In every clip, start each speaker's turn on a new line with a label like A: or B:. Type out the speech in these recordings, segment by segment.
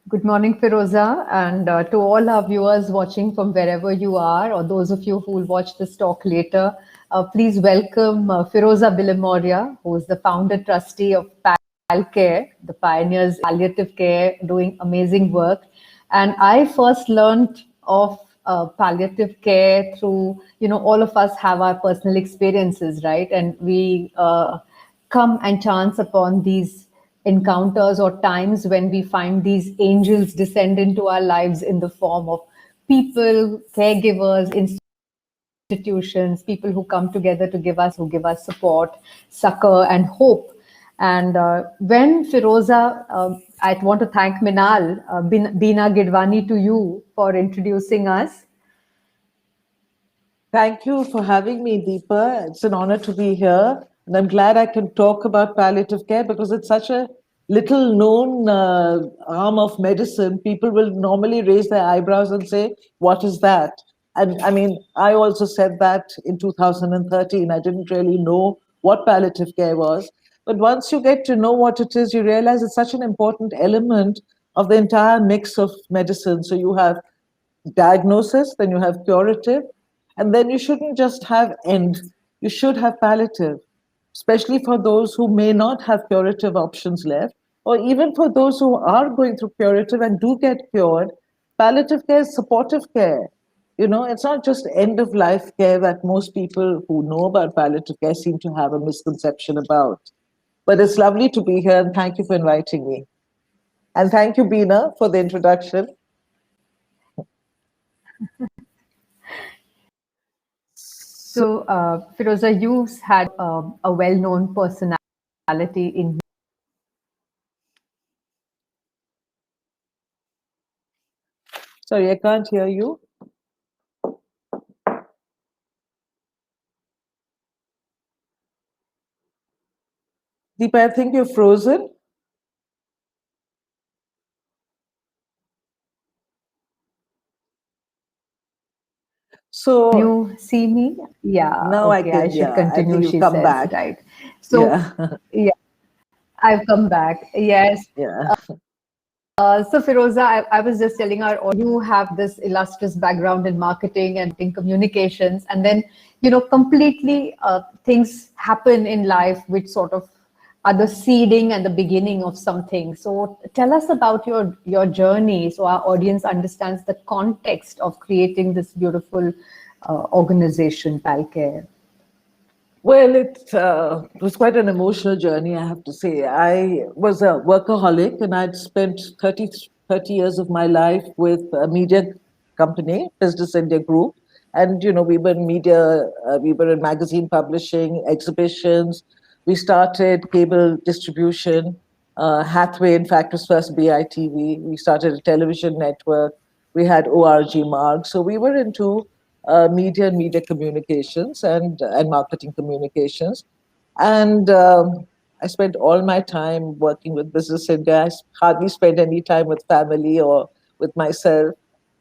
A: Good morning, Pheroza, and to all our viewers watching from wherever you are, or those of you who will watch this talk later, please welcome Pheroza Bilimoria, who is the founder trustee of PalCare, the pioneers palliative care, doing amazing work. And I first learned of palliative care through, all of us have our personal experiences, right? And we come and chance upon these encounters or times when we find these angels descend into our lives in the form of people, caregivers, institutions, people who come together to who give us support, succor, and hope. And when Pheroza, I want to thank Minal, Beena Gidwani, to you for introducing us.
B: Thank you for having me, Deepa. It's an honor to be here. And I'm glad I can talk about palliative care because it's such a little known arm of medicine. People will normally raise their eyebrows and say, "What is that?" And I mean, I also said that in 2013. I didn't really know what palliative care was. But once you get to know what it is, you realize it's such an important element of the entire mix of medicine. So you have diagnosis, then you have curative, and then you shouldn't just have end, you should have palliative, especially for those who may not have curative options left, or even for those who are going through curative and do get cured. Palliative care is supportive care. You know, it's not just end of life care that most people who know about palliative care seem to have a misconception about. But it's lovely to be here, and thank you for inviting me. And thank you, Beena, for the introduction.
A: So, Pheroza, you had a well-known personality in.
B: Sorry, I can't hear you. Deepa, I think you're frozen. So
A: You see me? Yeah,
B: now I
A: okay, I
B: can,
A: should
B: yeah, I
A: continue,
B: think you've
A: she
B: come
A: says,
B: back.
A: right? So,
B: Yeah,
A: yeah, I've come back. Yes.
B: yeah.
A: So, Pheroza, I was just telling our audience, you have this illustrious background in marketing and in communications, and then, completely things happen in life which sort of are the seeding and the beginning of something. So, tell us about your journey so our audience understands the context of creating this beautiful organization, PalCare.
B: Well, it was quite an emotional journey, I have to say. I was a workaholic and I'd spent 30 years of my life with a media company, Business India Group. And, you know, we were in media, we were in magazine publishing, exhibitions. We started cable distribution. Hathway, in fact, was first BITV. We started a television network. We had ORG Marg. So we were into media and media communications and marketing communications. And I spent all my time working with Business India. I hardly spent any time with family or with myself.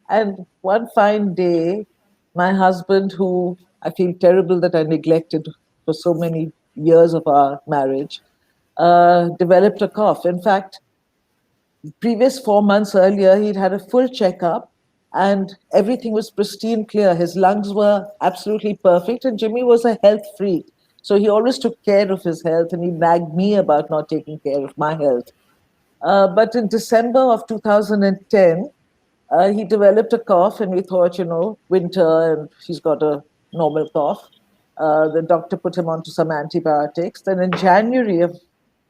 B: And one fine day, my husband, who I feel terrible that I neglected for so many years of our marriage, developed a cough. In fact, previous 4 months earlier, he'd had a full checkup and everything was pristine clear. His lungs were absolutely perfect, and Jimmy was a health freak. So he always took care of his health and he nagged me about not taking care of my health. But in December of 2010, he developed a cough, and we thought, you know, winter, and he's got a normal cough. The doctor put him onto some antibiotics. Then in January of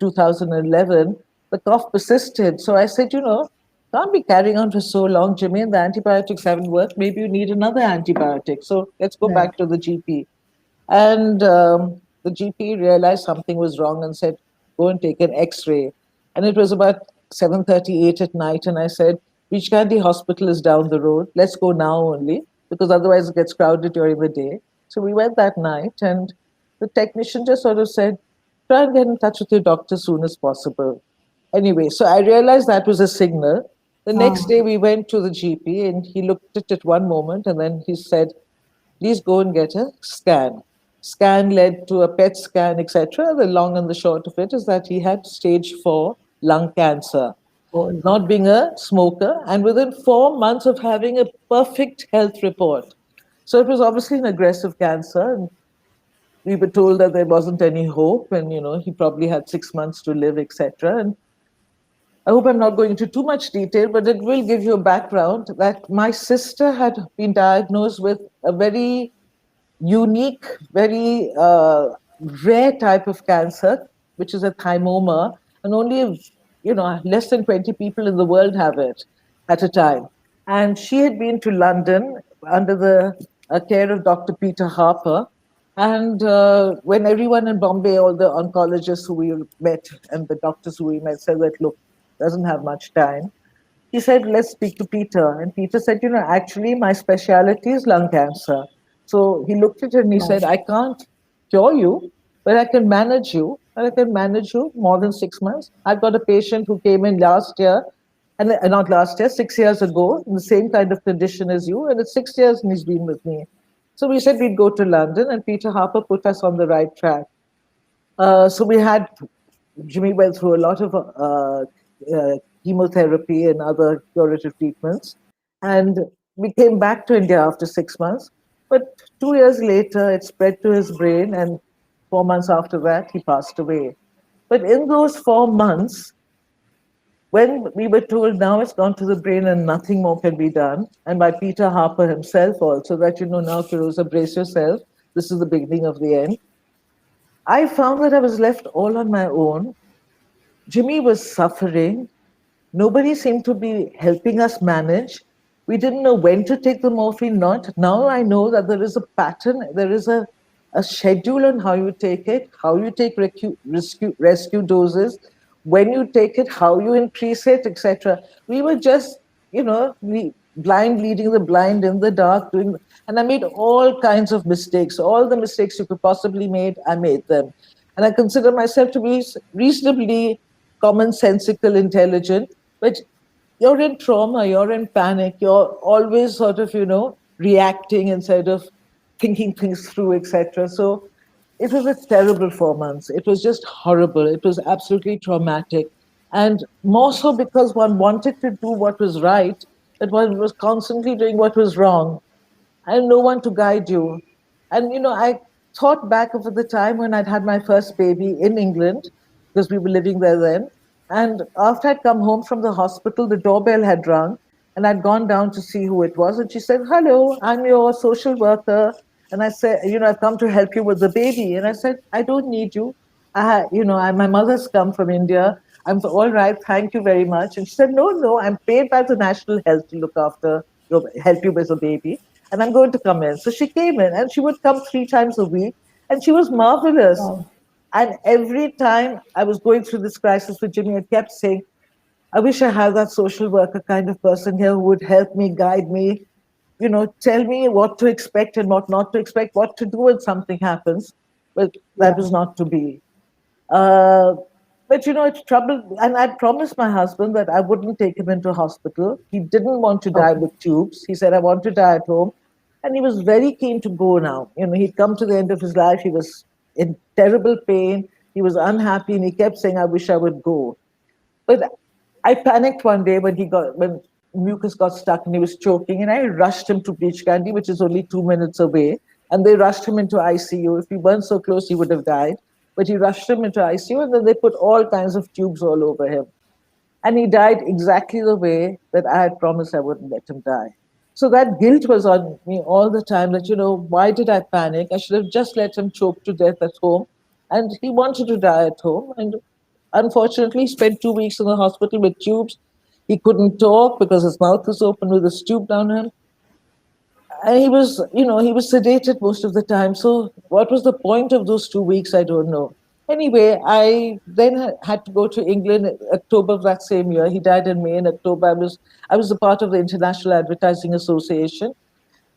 B: 2011, the cough persisted. So I said, you know, can't be carrying on for so long, Jimmy, and the antibiotics haven't worked. Maybe you need another antibiotic. So let's go
A: Right.
B: back to the GP. And the GP realized something was wrong and said, go and take an X-ray. And it was about 7:38 at night. And I said, Beach Candy Hospital is down the road. Let's go now only, because otherwise it gets crowded during the day. So we went that night, and the technician just sort of said, try and get in touch with your doctor as soon as possible. Anyway, so I realized that was a signal. The next
A: Ah,
B: day we went to the GP and he looked at it one moment and then he said, please go and get a scan. Scan led to a PET scan, etc. The long and the short of it is that he had stage 4 lung cancer.
A: Oh,
B: not being a smoker, and within 4 months of having a perfect health report. So it was obviously an aggressive cancer, and we were told that there wasn't any hope, and he probably had 6 months to live, etc. And I hope I'm not going into too much detail, but it will give you a background that my sister had been diagnosed with a very unique, very rare type of cancer, which is a thymoma, and only less than 20 people in the world have it at a time. And she had been to London under the care of Dr. Peter Harper. And when everyone in Bombay, all the oncologists who we met and the doctors who we met said that, look, doesn't have much time, he said, let's speak to Peter. And Peter said, actually, my specialty is lung cancer. So he looked at it and he said, I can't cure you, but I can manage you. And I can manage you more than 6 months. I've got a patient who came in last year, and not last year, 6 years ago, in the same kind of condition as you. And it's 6 years and he's been with me. So we said we'd go to London, and Peter Harper put us on the right track. So Jimmy went through a lot of chemotherapy and other curative treatments. And we came back to India after 6 months. But 2 years later, it spread to his brain, and 4 months after that, he passed away. But in those 4 months, when we were told now it's gone to the brain and nothing more can be done, and by Peter Harper himself also, that, now, Pheroza, brace yourself, this is the beginning of the end, I found that I was left all on my own. Jimmy was suffering. Nobody seemed to be helping us manage. We didn't know when to take the morphine, not. Now I know that there is a pattern, there is a schedule on how you take it, how you take rescue doses, when you take it, how you increase it, etc. We were just, blind leading the blind in the dark, and I made all kinds of mistakes. All the mistakes you could possibly make, I made them. And I consider myself to be reasonably commonsensical, intelligent, but you're in trauma, you're in panic, you're always sort of, reacting instead of thinking things through, etc. So it was a terrible 4 months. It was just horrible. It was absolutely traumatic. And more so because one wanted to do what was right, that one was constantly doing what was wrong, and no one to guide you. And, I thought back over the time when I'd had my first baby in England, because we were living there then. And after I'd come home from the hospital, the doorbell had rung, and I'd gone down to see who it was. And she said, hello, I'm your social worker. And I said, I've come to help you with the baby. And I said, I don't need you. My mother's come from India. I'm all right, thank you very much. And she said, no, I'm paid by the National Health to look after, help you with the baby. And I'm going to come in. So she came in, and she would come 3 times a week, and she was marvelous.
A: wow.
B: And every time I was going through this crisis with Jimmy, I kept saying, I wish I had that social worker kind of person here who would help me, guide me, tell me what to expect and what not to expect, what to do when something happens. But that was not to be. But it's trouble. And I promised my husband that I wouldn't take him into hospital. He didn't want to die with tubes. He said, I want to die at home. And he was very keen to go now. He'd come to the end of his life. He was in terrible pain. He was unhappy, and he kept saying, I wish I would go. But I panicked one day when mucus got stuck and he was choking, and I rushed him to Beach Candy, which is only 2 minutes away. And they rushed him into ICU. If we weren't so close, he would have died. But he rushed him into ICU, and then they put all kinds of tubes all over him. And he died exactly the way that I had promised I wouldn't let him die. So that guilt was on me all the time that, why did I panic? I should have just let him choke to death at home. And he wanted to die at home. And unfortunately, he spent 2 weeks in the hospital with tubes. He couldn't talk because his mouth was open with a tube down him. And he was sedated most of the time. So what was the point of those 2 weeks? I don't know. Anyway, I then had to go to England in October of that same year. He died in May. In October, I was a part of the International Advertising Association,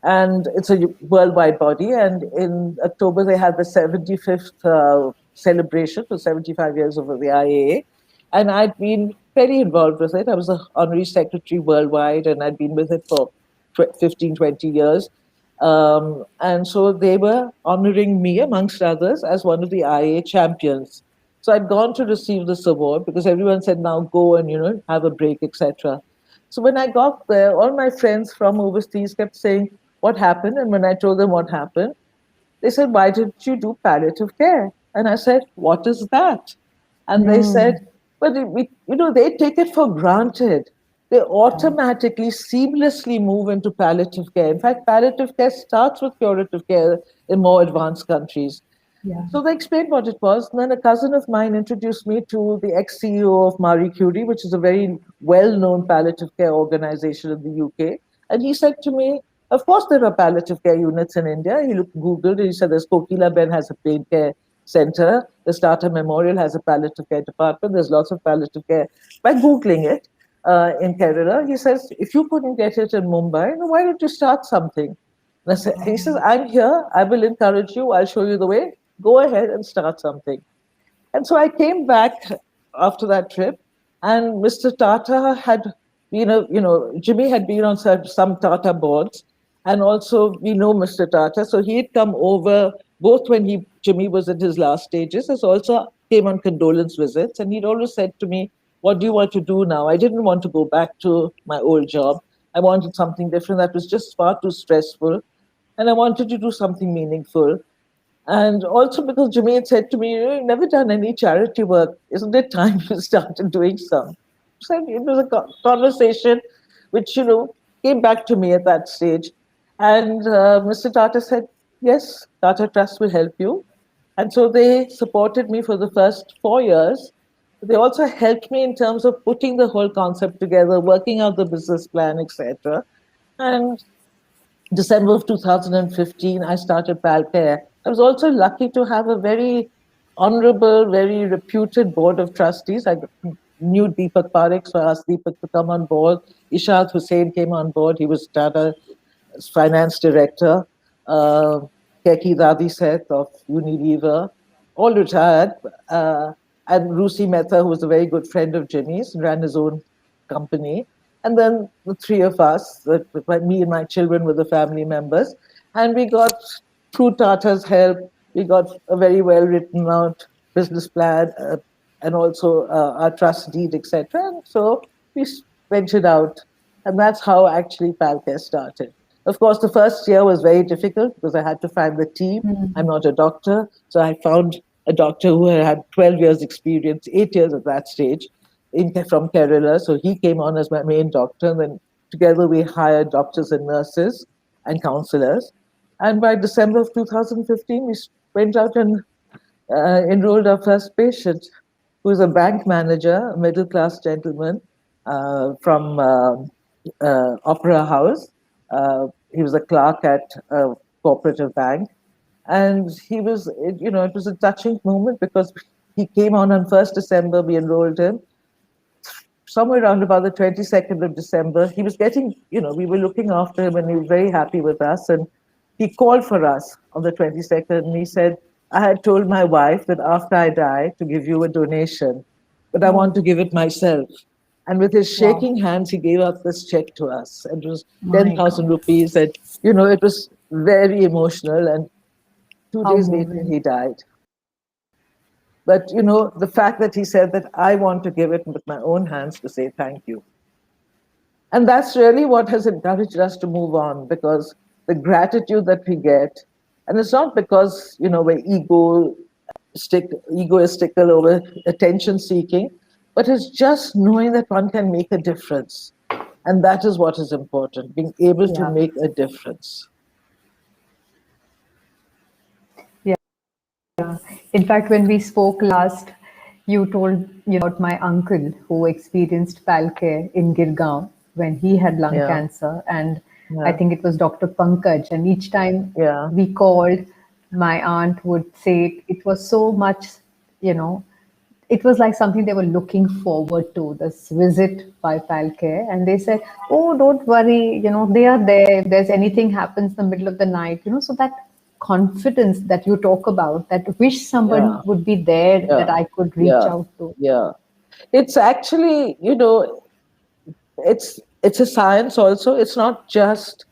B: and it's a worldwide body. And in October, they had the 75th celebration for 75 years of the IAA. And I'd been very involved with it. I was the honorary secretary worldwide, and I'd been with it for 15, 20 years. And so they were honoring me, amongst others, as one of the IA champions. So I'd gone to receive this award because everyone said, now go and, have a break, etc. So when I got there, all my friends from overseas kept saying, what happened? And when I told them what happened, they said, why didn't you do palliative care? And I said, what is that? And they said, but they take it for granted. They automatically, seamlessly move into palliative care. In fact, palliative care starts with curative care in more advanced countries.
A: Yeah.
B: So they explained what it was. And then a cousin of mine introduced me to the ex-CEO of Marie Curie, which is a very well-known palliative care organization in the UK. And he said to me, of course, there are palliative care units in India. He Googled it. He said, there's Kokila Ben has a pain care center. The Tata Memorial has a palliative care department. There's lots of palliative care. By Googling it in Kerala, he says, if you couldn't get it in Mumbai, why don't you start something? He says, I'm here. I will encourage you. I'll show you the way. Go ahead and start something. And so I came back after that trip, and Mr. Tata had, Jimmy had been on some Tata boards, and also we know Mr. Tata. So he had come over both when Jimmy was at his last stages, as also came on condolence visits. And he'd always said to me, what do you want to do now? I didn't want to go back to my old job. I wanted something different that was just far too stressful. And I wanted to do something meaningful. And also because Jimmy had said to me, you've never done any charity work. Isn't it time you started doing some? So it was a conversation which, came back to me at that stage. And Mr. Tata said, yes, Tata Trust will help you. And so they supported me for the first 4 years. They also helped me in terms of putting the whole concept together, working out the business plan, etc. And December of 2015, I started PalCare. I was also lucky to have a very honorable, very reputed board of trustees. I knew Deepak Parekh, so I asked Deepak to come on board. Ishad Hussain came on board. He was Tata's finance director. Keki Dadi Seth of Unilever, all retired. And Rusi Mehta, who was a very good friend of Jimmy's, ran his own company. And then the three of us, me and my children were the family members. And we got, through Tata's help, we got a very well written out business plan and also our trust deed, etc. And so we ventured out. And that's how actually PalCare started. Of course, the first year was very difficult because I had to find the team. I'm not a doctor. So I found a doctor who had 12 years experience, 8 years at that stage, from Kerala. So he came on as my main doctor. And then together we hired doctors and nurses and counselors. And by December of 2015, we went out and enrolled our first patient, who was a bank manager, a middle-class gentleman from Opera House. He was a clerk at a cooperative bank. And he was, it was a touching moment because he came on 1st December, we enrolled him. Somewhere around about the 22nd of December, he was getting, we were looking after him and he was very happy with us. And he called for us on the 22nd and he said, I had told my wife that after I die to give you a donation, but I want to give it myself. And with his shaking hands, he gave out this check to us. It was 10,000 rupees. And, it was very emotional. And 2 days later, he died. But, the fact that he said that I want to give it with my own hands to say thank you. And that's really what has encouraged us to move on, because the gratitude that we get, and it's not because, we're egoistical over attention seeking, but it's just knowing that one can make a difference. And that is what is important, being able to make a difference.
A: Yeah. In fact, when we spoke last, you told about my uncle who experienced PalCare in Girgaon when he had lung cancer. And I think it was Dr. Pankaj. And each time we called, my aunt would say it was so much, it was like something they were looking forward to, this visit by PalCare. And they said, oh, don't worry, they are there. If there's anything happens in the middle of the night, so that confidence that you talk about, that wish someone would be there that I could reach out to.
B: Yeah. It's actually, it's a science also. It's not just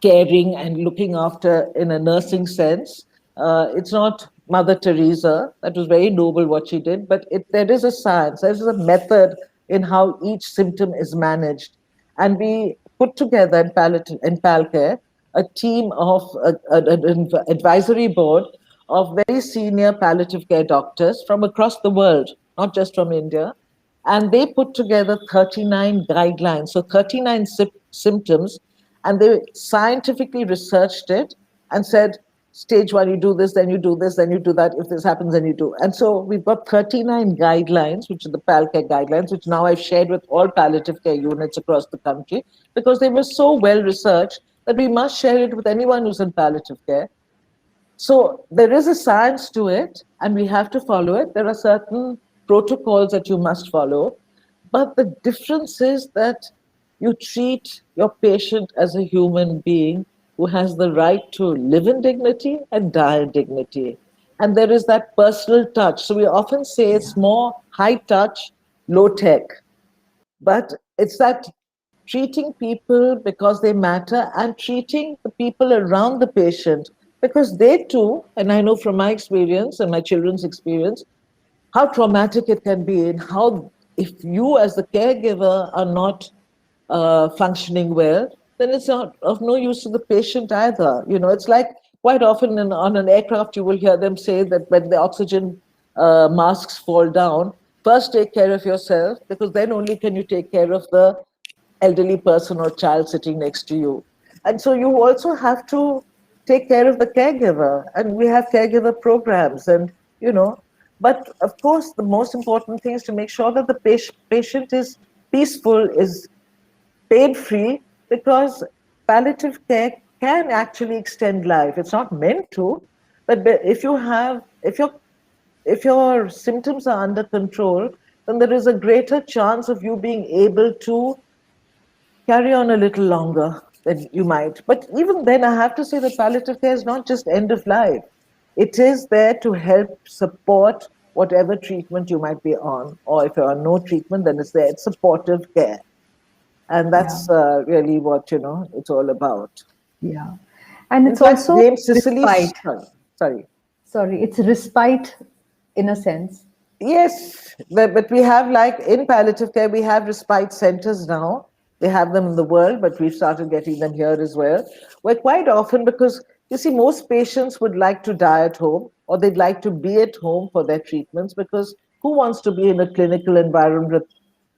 B: caring and looking after in a nursing sense. It's not Mother Teresa. That was very noble what she did, but there is a science, there is a method in how each symptom is managed. And we put together in PalCare a team of an advisory board of very senior palliative care doctors from across the world, not just from India. And they put together 39 guidelines, so 39 symptoms, and they scientifically researched it and said, stage one, you do this, then you do this, then you do that. If this happens, then you do. And so we've got 39 guidelines, which are the PalCare guidelines, which now I've shared with all palliative care units across the country because they were so well researched that we must share it with anyone who's in palliative care. So there is a science to it, and we have to follow it. There are certain protocols that you must follow, but the difference is that you treat your patient as a human being who has the right to live in dignity and die in dignity. And there is that personal touch. So we often say it's more high touch, low tech, but it's that treating people because they matter and treating the people around the patient because they too, and I know from my experience and my children's experience, how traumatic it can be and how if you as the caregiver are not functioning well, then it's not of no use to the patient either. You know, it's like quite often on an aircraft, you will hear them say that when the oxygen masks fall down, first take care of yourself because then only can you take care of the elderly person or child sitting next to you. And so you also have to take care of the caregiver, and we have caregiver programs, and you know, but of course the most important thing is to make sure that the patient is peaceful, is pain free, because palliative care can actually extend life. It's not meant to, but if your symptoms are under control, then there is a greater chance of you being able to carry on a little longer than you might. But even then, I have to say that palliative care is not just end of life. It is there to help support whatever treatment you might be on, or if you're on no treatment, then it's there. It's supportive care. And that's really what, you know, it's all about.
A: Yeah. And it's
B: In fact,
A: also
B: James Sicily's,
A: respite. Sorry, it's respite in a sense.
B: Yes, but we have, like in palliative care, we have respite centers now. They have them in the world, but we've started getting them here as well. Where quite often, because you see, most patients would like to die at home or they'd like to be at home for their treatments because who wants to be in a clinical environment with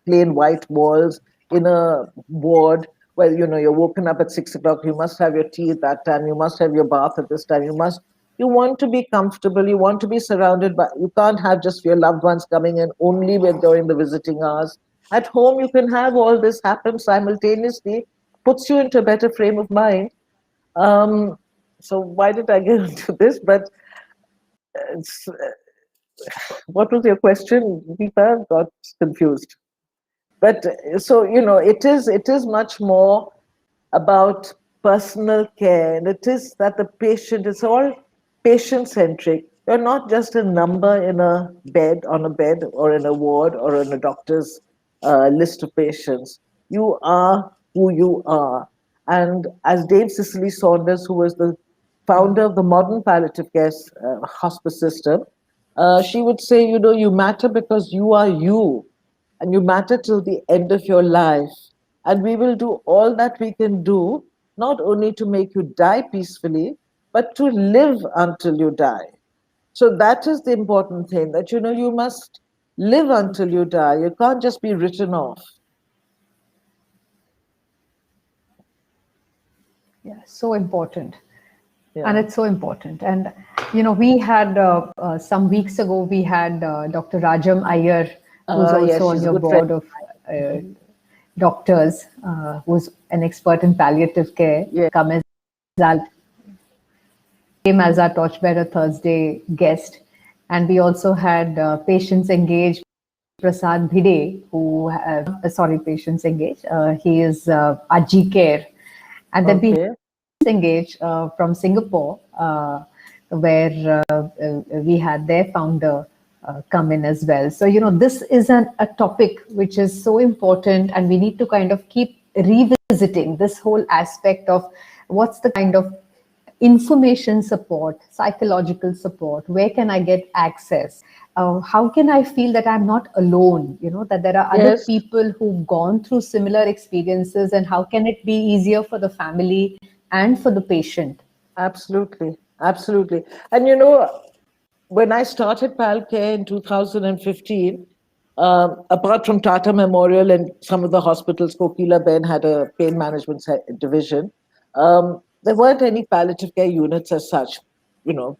B: plain white walls in a ward? Well, you know, you're woken up at 6 o'clock, you must have your tea at that time, you must have your bath at this time, you want to be comfortable, you want to be surrounded by, you can't have just your loved ones coming in only when during the visiting hours. At home, you can have all this happen simultaneously, puts you into a better frame of mind. So why did I get into this? But it's, what was your question, Deepa? Got confused. But so, you know, it is much more about personal care, and it is that the patient, it's all patient centric. You're not just a number in a bed, on a bed, or in a ward, or in a doctor's list of patients. You are who you are. And as Dame Cicely Saunders, who was the founder of the modern palliative care hospice system, she would say, you know, you matter because you are you, and you matter till the end of your life. And we will do all that we can do, not only to make you die peacefully, but to live until you die. So that is the important thing, that, you know, you must live until you die. You can't just be written off.
A: Yeah, so important.
B: Yeah.
A: And it's so important. And, you know, we had some weeks ago, we had Dr. Rajam Iyer, who's also
B: yes,
A: on your board of doctors, who's an expert in palliative care, come as came as our Torchbearer Thursday guest. And we also had Patients Engaged Prasad Bhide, who, Patients Engaged. He is Aji Care. And then we Engage from Singapore, where we had their founder come in as well. So, you know, this is a topic which is so important, and we need to kind of keep revisiting this whole aspect of what's the kind of information support, psychological support? Where can I get access? How can I feel that I'm not alone? That there are other
B: Yes,
A: people who've gone through similar experiences, and how can it be easier for the family and for the patient?
B: absolutely. Absolutely. And when I started PalCare in 2015, apart from Tata Memorial and some of the hospitals, Kokila Ben had a pain management division. There weren't any palliative care units as such, you know,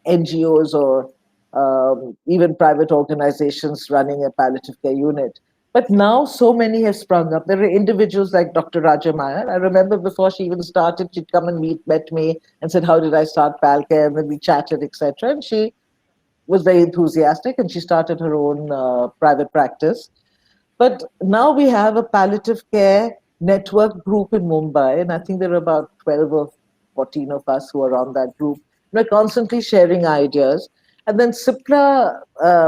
B: NGOs or even private organizations running a palliative care unit. But now so many have sprung up. There are individuals like Dr. Raja Maya. I remember before she even started, she'd come and met me and said, "How did I start PalCare?" And then we chatted, etc. And she was very enthusiastic and she started her own private practice. But now we have a palliative care network group in Mumbai, and I think there are about 12 or 14 of us who are on that group. We're constantly sharing ideas. And then Cipla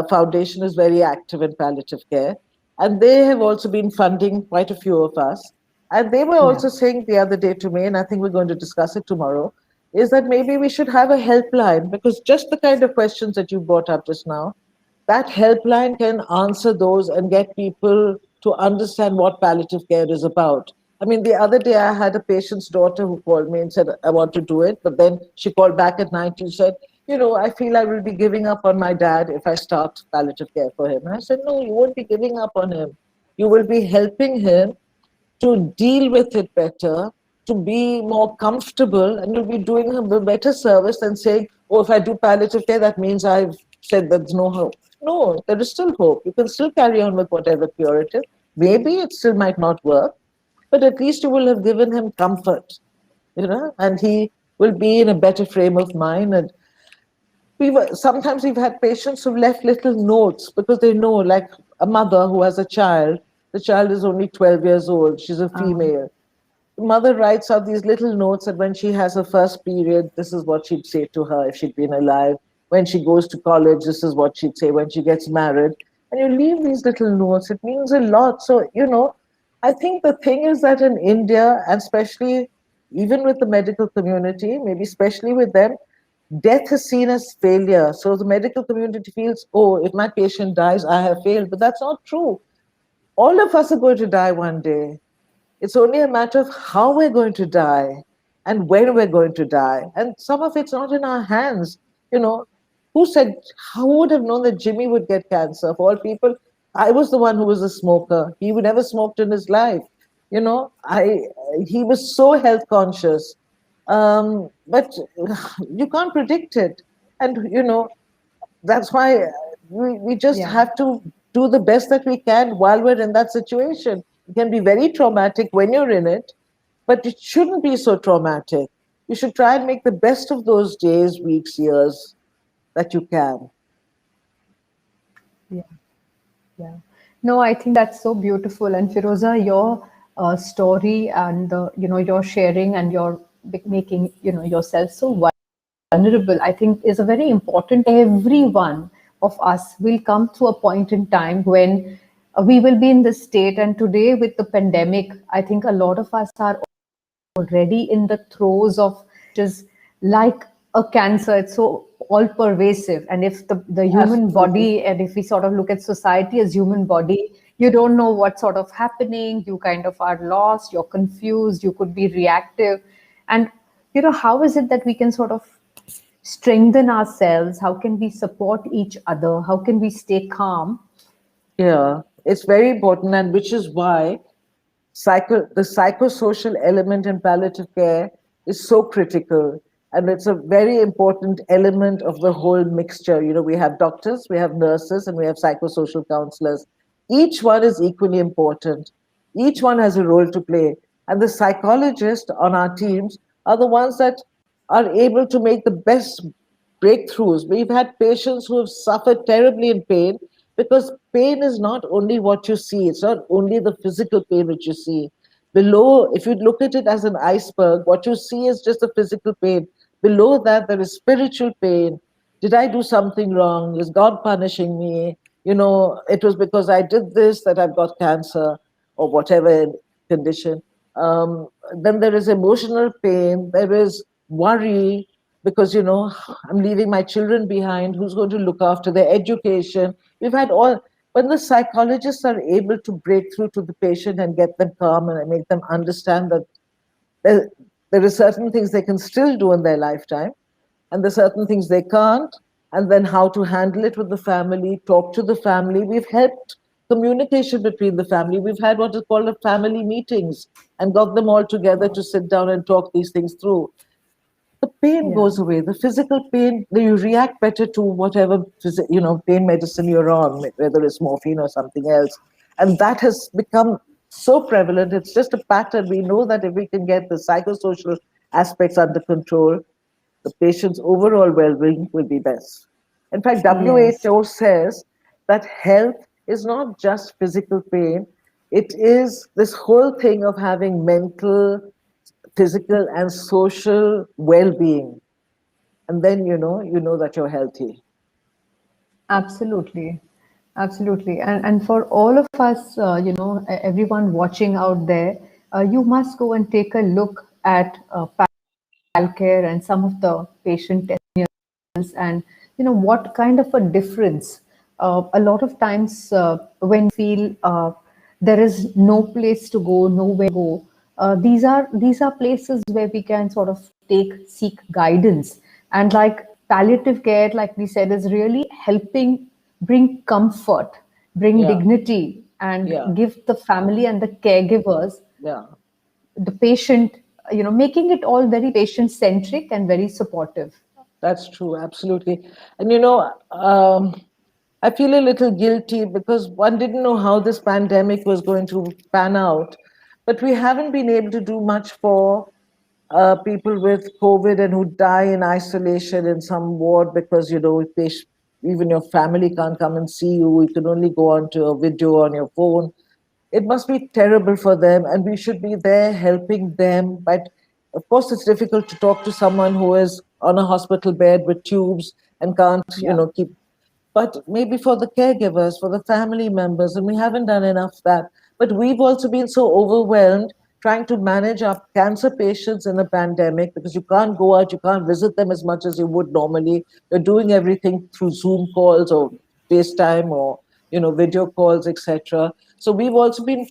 B: Foundation is very active in palliative care, and they have also been funding quite a few of us. And they were
A: Yeah.
B: also saying the other day to me, and I think we're going to discuss it tomorrow, is that maybe we should have a helpline, because just the kind of questions that you brought up just now, that helpline can answer those and get people to understand what palliative care is about. I mean, the other day I had a patient's daughter who called me and said, "I want to do it." But then she called back at night and said, "I feel I will be giving up on my dad if I start palliative care for him." And I said, "No, you won't be giving up on him. You will be helping him to deal with it better, to be more comfortable, and you'll be doing him a better service than saying, 'Oh, if I do palliative care, that means I've said there's no hope.' No, there is still hope. You can still carry on with whatever cure it is. Maybe it still might not work, but at least you will have given him comfort, and he will be in a better frame of mind. And sometimes we've had patients who've left little notes because they know, like a mother who has a child, the child is only 12 years old, she's a
A: Um,
B: female. The mother writes out these little notes that when she has her first period, this is what she'd say to her if she'd been alive. When she goes to college, this is what she'd say. When she gets married, and you leave these little notes, it means a lot. So, I think the thing is that in India, and especially even with the medical community, maybe especially with them, death is seen as failure. So the medical community feels, "Oh, if my patient dies, I have failed." But that's not true. All of us are going to die one day. It's only a matter of how we're going to die and when we're going to die. And some of it's not in our hands. You know, who said, who would have known that Jimmy would get cancer? Of all people, I was the one who was a smoker. He would never smoked in his life. He was so health conscious. But you can't predict it. And, that's why we just
A: yeah.
B: have to do the best that we can while we're in that situation. It can be very traumatic when you're in it, but it shouldn't be so traumatic. You should try and make the best of those days, weeks, years that you can.
A: Yeah. Yeah. No, I think that's so beautiful. And Firoza, your story and your sharing and your making yourself so vulnerable, I think is a very important. Every one of us will come to a point in time when we will be in this state. And today, with the pandemic, I think a lot of us are already in the throes of is like a cancer. It's so all pervasive. And if the human
B: Absolutely.
A: body, and if we sort of look at society as human body, you don't know what's sort of happening. You kind of are lost, you're confused, you could be reactive. And how is it that we can sort of strengthen ourselves? How can we support each other? How can we stay calm?
B: Yeah, it's very important, and which is why the psychosocial element in palliative care is so critical, and it's a very important element of the whole mixture. We have doctors, we have nurses, and we have psychosocial counselors. Each one is equally important. Each one has a role to play, and the psychologists on our teams are the ones that are able to make the best breakthroughs. We've had patients who have suffered terribly in pain, because pain is not only what you see, it's not only the physical pain which you see. Below, if you look at it as an iceberg, what you see is just the physical pain. Below that, there is spiritual pain. Did I do something wrong? Is God punishing me? It was because I did this that I've got cancer or whatever condition. Then there is emotional pain. There is worry because, I'm leaving my children behind. Who's going to look after their education? We've had all, when the psychologists are able to break through to the patient and get them calm and make them understand that there are certain things they can still do in their lifetime, and there are certain things they can't, and then how to handle it with the family, talk to the family. We've helped communication between the family. We've had what is called a family meetings and got them all together to sit down and talk these things through. The pain
A: Yeah.
B: goes away. The physical pain, you react better to whatever pain medicine you're on, whether it's morphine or something else. And that has become so prevalent. It's just a pattern. We know that if we can get the psychosocial aspects under control, the patient's overall well-being will be best. In fact,
A: Yes.
B: WHO says that health is not just physical pain. It is this whole thing of having mental, physical, and social well-being. And then you know that you're healthy.
A: Absolutely. Absolutely. And for all of us, everyone watching out there, you must go and take a look at PalCare and some of the patient testimonials, and what kind of a difference. A lot of times when feel there is no place to go, nowhere to go, these are places where we can sort of seek guidance. And like palliative care, like we said, is really helping bring comfort, bring
B: Yeah,
A: dignity, and
B: yeah,
A: give the family and the caregivers,
B: yeah.
A: the patient, making it all very patient centric and very supportive.
B: That's true, absolutely. And I feel a little guilty because one didn't know how this pandemic was going to pan out, but we haven't been able to do much for people with COVID and who die in isolation in some ward because even your family can't come and see you. You can only go onto a video on your phone. It must be terrible for them, and we should be there helping them. But of course, it's difficult to talk to someone who is on a hospital bed with tubes and can't,
A: Yeah.
B: keep. But maybe for the caregivers, for the family members, and we haven't done enough of that. But we've also been so overwhelmed trying to manage our cancer patients in a pandemic because you can't go out, you can't visit them as much as you would normally. You're doing everything through Zoom calls or FaceTime or video calls, etc. So we've also been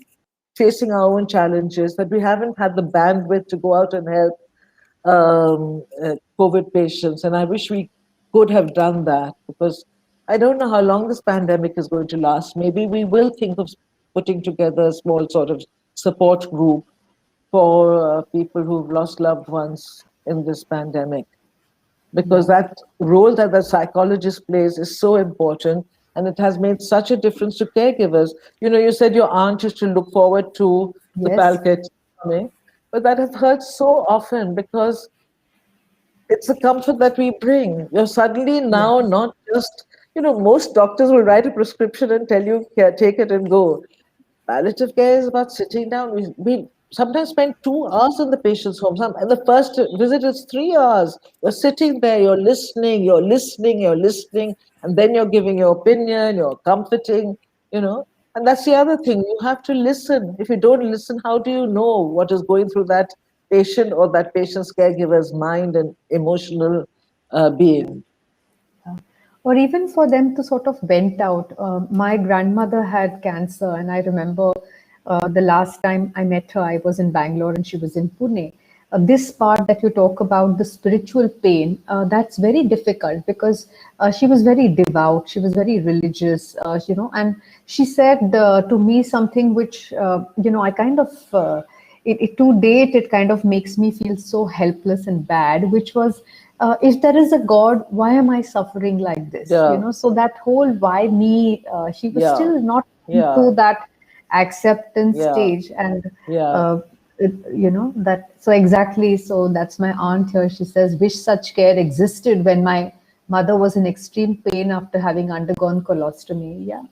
B: facing our own challenges that we haven't had the bandwidth to go out and help COVID patients. And I wish we could have done that because I don't know how long this pandemic is going to last. Maybe we will think of putting together a small sort of support group for people who've lost loved ones in this pandemic, because
A: Yeah.
B: that role that the psychologist plays is so important, and it has made such a difference to caregivers. You said your aunt used to look forward to the
A: Yes.
B: PalCare coming, but that has hurt so often because it's the comfort that we bring. You're suddenly
A: Yeah.
B: now not just, most doctors will write a prescription and tell you, "Here, take it and go." Palliative care is about sitting down. We sometimes spend 2 hours in the patient's home. And the first visit is 3 hours. You're sitting there, you're listening, and then you're giving your opinion, you're comforting, you know. And that's the other thing. You have to listen. If you don't listen, how do you know what is going through that patient or that patient's caregiver's mind and emotional being?
A: Or even for them to sort of vent out. My grandmother had cancer, and I remember the last time I met her, I was in Bangalore and she was in Pune. This part that you talk about, the spiritual pain, that's very difficult because she was very devout, she was very religious, and she said to me something which, I kind of, to date, it kind of makes me feel so helpless and bad, which was, if there is a God, why am I suffering like this?
B: Yeah,
A: So that whole why me, she was
B: yeah,
A: still not
B: yeah,
A: into that acceptance
B: yeah,
A: stage. And,
B: yeah.
A: uh, that, so exactly, so that's my aunt here. She says, wish such care existed when my mother was in extreme pain after having undergone colostomy. Yeah.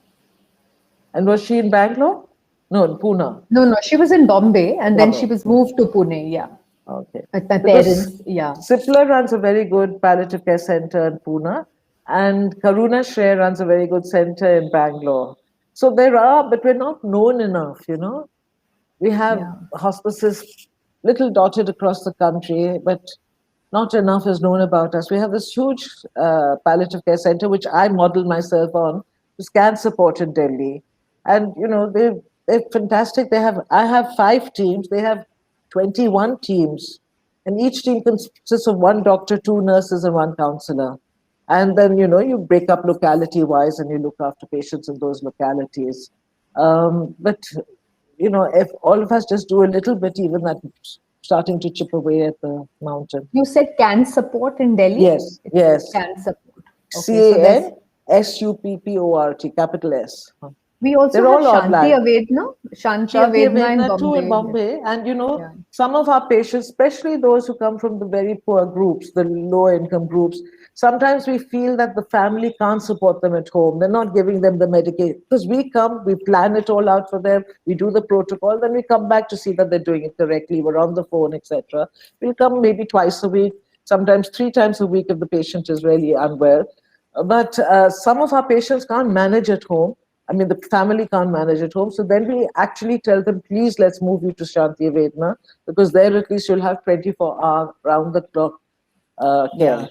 B: And was she in Bangalore? No, in Pune.
A: No, no, she was in Bombay and then she
B: Bombay.
A: was moved to Pune. Yeah.
B: Okay.
A: With my
B: Because
A: parents. Yeah.
B: Sipla runs a very good palliative care center in Pune, and Karuna Shre runs a very good center in Bangalore. So there are, but we're not known enough. We have
A: Yeah.
B: hospices little dotted across the country, but not enough is known about us. We have this huge palliative care center, which I modeled myself on, to scan support in Delhi. And, they're fantastic. I have 5 teams. They have 21 teams. And each team consists of 1 doctor, 2 nurses, and 1 counselor. And then, you break up locality wise and you look after patients in those localities. But if all of us just do a little bit, even that's starting to chip away at the mountain.
A: You said CAN support in Delhi?
B: Yes, yes.
A: CAN support.
B: Okay, CANSUPPORT, capital S.
A: We also
B: They're
A: have
B: all
A: Shanti
B: online.
A: Avedna. Shanti Avedna in Bombay.
B: Too in Bombay. And some of our patients, especially those who come from the very poor groups, the low income groups, sometimes we feel that the family can't support them at home. They're not giving them the medication. Because we come, we plan it all out for them, we do the protocol, then we come back to see that they're doing it correctly, we're on the phone, etc. We'll come maybe twice a week, sometimes 3 times a week if the patient is really unwell. But some of our patients can't manage at home. I mean, the family can't manage at home. So then we actually tell them, please, let's move you to Shanti Vedna, because there at least you'll have 24-hour round-the-clock care.
A: Yeah.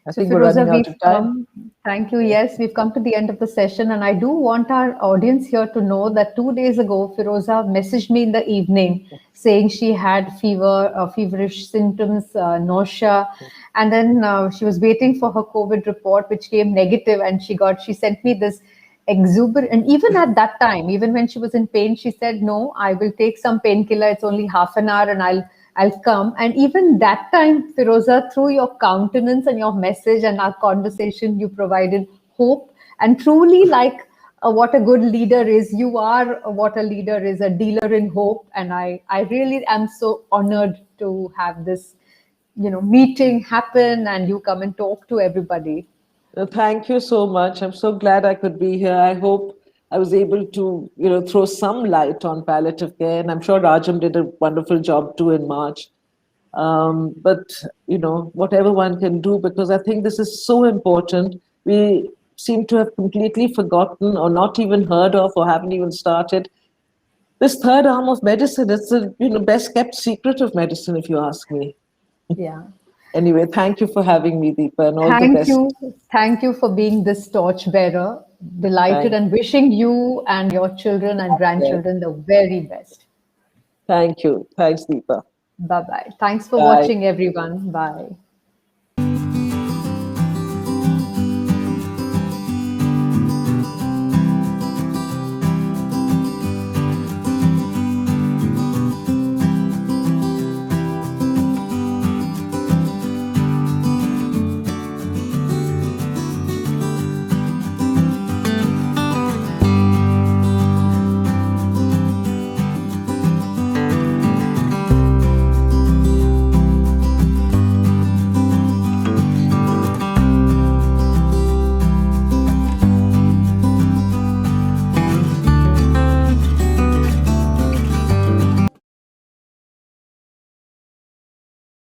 B: I think we're running out of time.
A: Thank you. Yes, we've come to the end of the session. And I do want our audience here to know that 2 days ago, Pheroza messaged me in the evening saying she had feverish symptoms, nausea. And then she was waiting for her COVID report, which came negative. And she sent me this exuberant, and even at that time, even when she was in pain, she said, no, I will take some painkiller. It's only half an hour and I'll come. And even that time, Pheroza, through your countenance and your message and our conversation, you provided hope. And truly, like what a good leader is, you are what a leader is, a dealer in hope. And I really am so honored to have this, meeting happen and you come and talk to everybody.
B: Thank you so much. I'm so glad I could be here. I hope I was able to, throw some light on palliative care. And I'm sure Rajam did a wonderful job too in March. But, whatever one can do, because I think this is so important. We seem to have completely forgotten or not even heard of or haven't even started this third arm of medicine. It's the best kept secret of medicine, if you ask me.
A: Yeah.
B: Anyway, thank you for having me, Deepa, and all the best.
A: Thank you for being this torchbearer. Delighted and wishing you and your children and grandchildren the very best.
B: Thank you. Thanks, Deepa.
A: Bye-bye. Thanks for watching, everyone. Bye.